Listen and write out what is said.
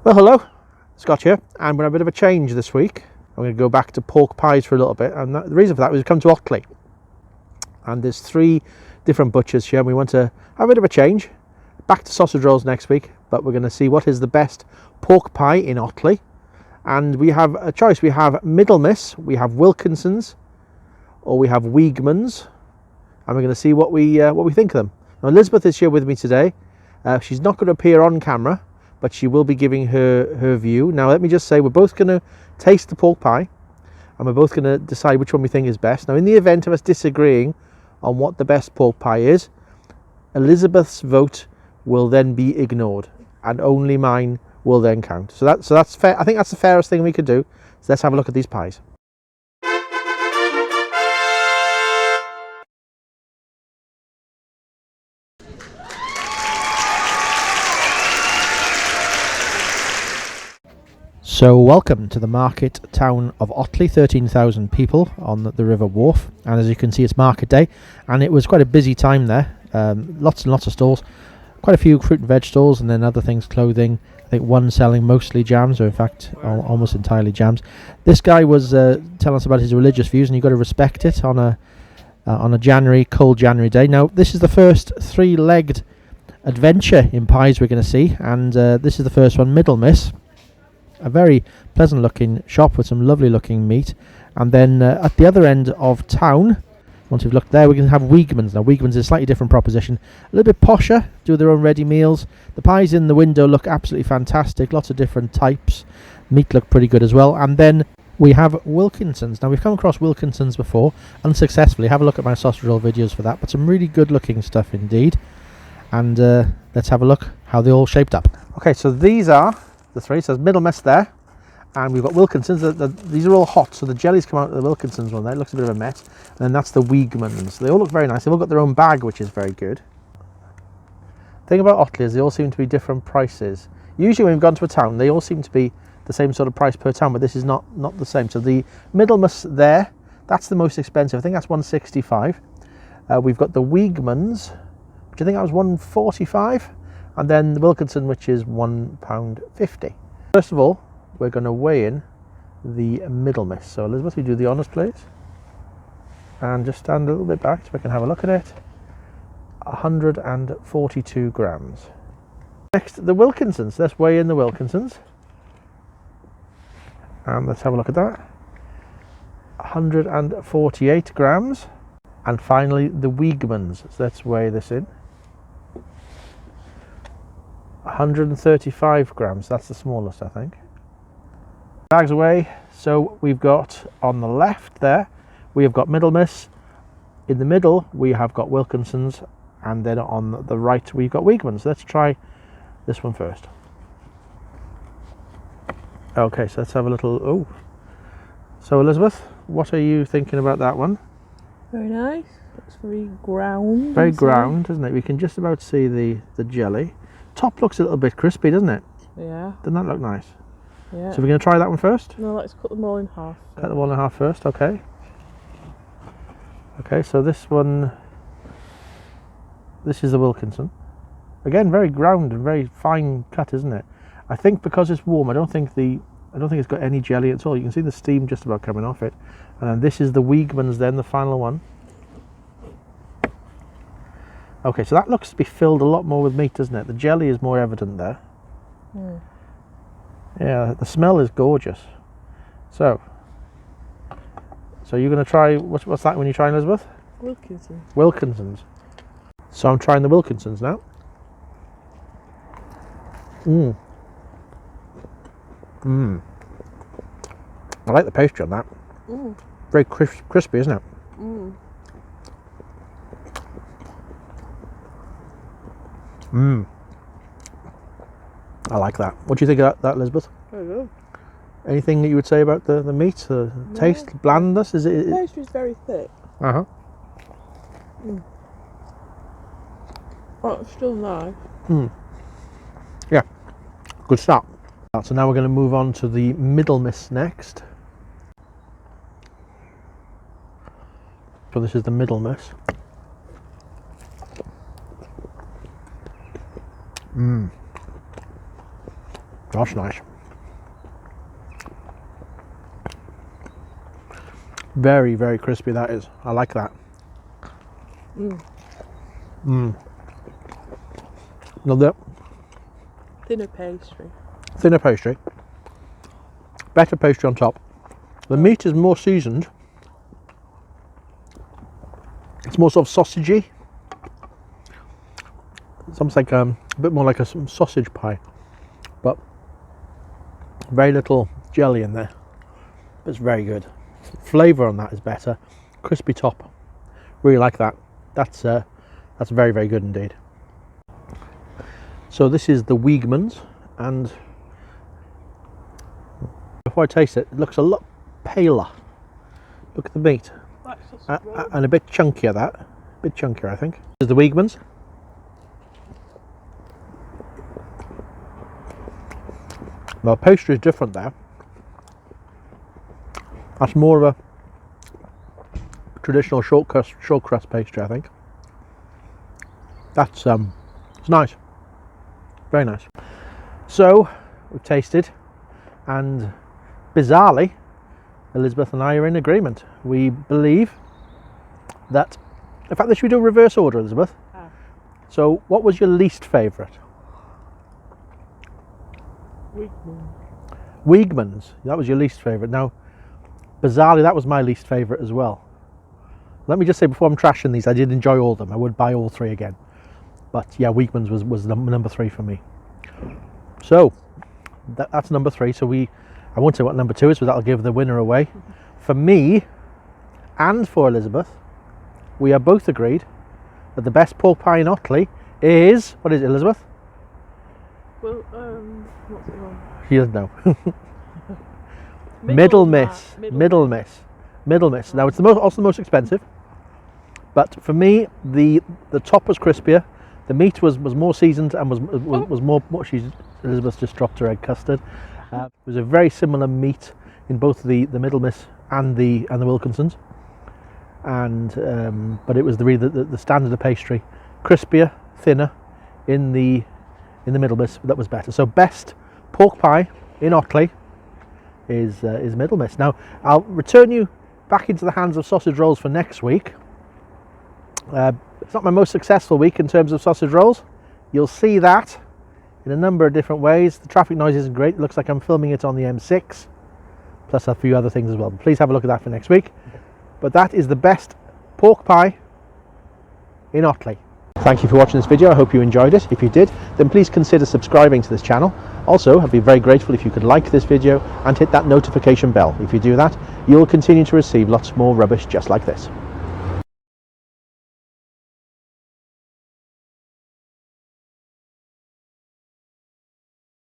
Well, hello, Scott here, and we're having a bit of a change this week. I'm going to go back to pork pies for a little bit, and the reason for that was we've come to Otley, and there's 3 different butchers here, and we want to have a bit of a change. Back to sausage rolls next week, but we're going to see what is the best pork pie in Otley, and we have a choice. We have Middlemiss, we have Wilkinsons, or we have Weegmanns, and we're going to see what we think of them. Now, Elizabeth is here with me today. She's not going to appear on camera, but she will be giving her view. Now, let me just say, we're both going to taste the pork pie, and we're both going to decide which one we think is best. Now, in the event of us disagreeing on what the best pork pie is, Elizabeth's vote will then be ignored, and only mine will then count. So that's fair. I think that's the fairest thing we could do. So let's have a look at these pies. So welcome to the market town of Otley, 13,000 people on the River Wharfe, and as you can see it's market day, and it was quite a busy time there. Lots and lots of stalls, quite a few fruit and veg stalls, and then other things, clothing. I think one selling mostly jams, or in fact almost entirely jams. This guy was telling us about his religious views, and you've got to respect it on a cold January day. Now this is the first 3-legged adventure in pies we're going to see, and this is the first one, Middlemiss. A very pleasant looking shop with some lovely looking meat, and then at the other end of town, once we've looked there, we can have Weegmanns. Now Weegmanns is a slightly different proposition, a little bit posher, do their own ready meals. The pies in the window look absolutely fantastic, lots of different types, meat look pretty good as well. And then we have Wilkinsons. Now we've come across Wilkinsons before, unsuccessfully. Have a look at my sausage roll videos for that, but some really good looking stuff indeed. And let's have a look how they all shaped up. Okay, so these are the 3, so there's Middlemiss there, and we've got Wilkinsons. These are all hot, so the jellies come out of the Wilkinsons one there. It looks a bit of a mess. And then that's the Weegmanns. They all look very nice. They've all got their own bag, which is very good. The thing about Otley is they all seem to be different prices. Usually when we've gone to a town, they all seem to be the same sort of price per town, but this is not the same. So the Middlemiss there, that's the most expensive. I think that's £165. We've got the Weegmanns, which I think that was £145. And then the Wilkinson, which is £1.50. First of all, we're going to weigh in the Middlemiss. So Elizabeth, you do the honours, please. And just stand a little bit back so we can have a look at it. 142 grams. Next, the Wilkinsons. Let's weigh in the Wilkinsons. And let's have a look at that. 148 grams. And finally, the Weegmanns. So let's weigh this in. 135 grams, that's the smallest, I think. Bags away. So we've got on the left there, we have got Middlemiss. In the middle, we have got Wilkinsons, and then on the right, we've got Weegmanns. Let's try this one first. Okay, so let's have a little. Oh, so Elizabeth, what are you thinking about that one? Very nice. It's very ground. Very ground, isn't it? We can just about see the jelly. Top looks a little bit crispy, doesn't it? Yeah. Doesn't that look nice? Yeah. So we're going to try that one first? No, let's cut them all in half. Cut them all in half first, okay. Okay, so this one, this is the Wilkinson. Again, very ground and very fine cut, isn't it? I think because it's warm, I don't think it's got any jelly at all. You can see the steam just about coming off it. And then this is the Weegmanns then, the final one. Okay, so that looks to be filled a lot more with meat, doesn't it? The jelly is more evident there. Mm. Yeah, the smell is gorgeous. So you're going to try, what's that when you try, Elizabeth? Wilkinson. Wilkinsons. So I'm trying the Wilkinsons now. I like the pastry on that. Very crispy, isn't it? I like that. What do you think of that, Elizabeth? Very good. Anything that you would say about the meat, the taste, blandness? Is it? The pastry is very thick. Oh, it's still nice. Yeah, good start. So now we're going to move on to the Middlemiss next. So this is the Middlemiss. That's nice. Very, very crispy that is. I like that. Love that. Thinner pastry. Thinner pastry. Better pastry on top. The meat is more seasoned. It's more sort of sausagey. It's almost like a bit more like a sausage pie, but very little jelly in there. But it's very good. Flavour on that is better. Crispy top. Really like that. That's very, very good indeed. So this is the Weegmanns, and before I taste it, it looks a lot paler. Look at the meat. And a bit chunkier, that. A bit chunkier, I think. This is the Weegmanns. Well, pastry is different there. That's more of a traditional short crust pastry, I think. That's it's nice. Very nice. So, we've tasted, and bizarrely, Elizabeth and I are in agreement. We believe that, in fact, should we do a reverse order, Elizabeth? So, what was your least favourite? Weegmanns. That was your least favourite. Now, bizarrely, that was my least favourite as well. Let me just say, before I'm trashing these, I did enjoy all of them. I would buy all three again. But yeah, Weegmanns was number 3 for me. So, that's number 3. So I won't say what number 2 is, but that'll give the winner away. For me, and for Elizabeth, we are both agreed that the best pork pie in Otley is, what is it, Elizabeth? Well, what's it called? She doesn't know. Middlemiss. Now, it's also the most expensive, but for me, the top was crispier, the meat was more seasoned, and was more. Elizabeth just dropped her egg custard. It was a very similar meat in both the Middlemiss and the Wilkinsons, and but it was the standard of pastry, crispier, thinner in the Middlemiss. That was better. So best pork pie in Otley is Middlemiss. Now I'll return you back into the hands of sausage rolls for next week. It's not my most successful week in terms of sausage rolls. You'll see that in a number of different ways. The traffic noise isn't great. It looks like I'm filming it on the M6, plus a few other things as well. Please have a look at that for next week. But that is the best pork pie in Otley. Thank you for watching this video. I hope you enjoyed it. If you did, then please consider subscribing to this channel. Also, I'd be very grateful if you could like this video and hit that notification bell. If you do that, you'll continue to receive lots more rubbish just like this.